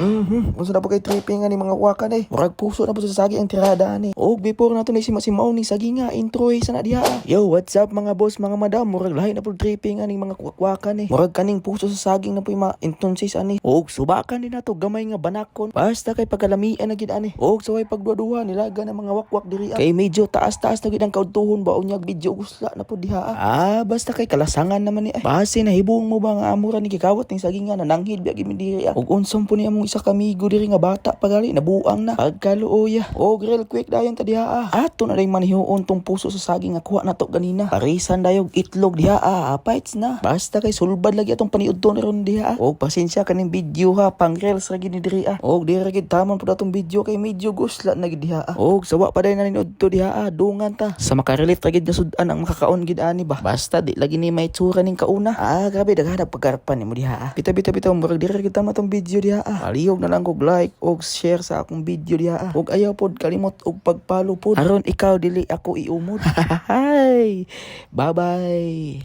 Unsa na po kay tripping ani mga wakan eh. Murag puso na po sa sagi ang tirada ani. Og before nato ni si Mao ni sagi nga intro sa na diha. Yo, what's up mga boss, mga madam? Murag lahi na po tripping ani mga wakan eh. Murag kaning puso sa saging na po yung mga intonsis ani. Og subakan din nato gamay nga banakon. Basta kay pagkalamian na gid ani. Og saway pagduwa-duwa nilaga ng mga wakwak diri. Kay medyo taas-taas na gid ang kaudtuhon ba unyag video gusla na po diha. Basta kay kalasangan naman ni ay. Base na hibong mo ba nga amura ni gikawat ning saging nga nananghid biya gid mi diri. Og unsom po ni among isa kamigo diri nga bata pagali nabuang na pagkaluoy. Og real quick dayon ta diha. Ato na day manhiuon tong puso sa saging nga kuha nato ganina. Parisan dayog itlog diha. Apites na. Basta kay sulbad lagi atong paniudton ron diha. Og pasensya kaning video ha, pang reels ra gid ni diri. Og diri gid tamon pud atong video kay medyo gusla na gid diha. Og sawa pa day na niudto diha. Dungan ta. Sa makarelate ra gid nga sud-an ang makakaon gid ani ba. Basta di lagi ni may tsura ning kauna. Grabe daghanap pagkarpan nimo diha. Bitaw murag diri gid tamon atong video diha. Palihog na lang kog like og share sa akong video diha. Og ayaw pod kalimot og pagpalo pod aron ikaw dili ako iumod. Bye bye.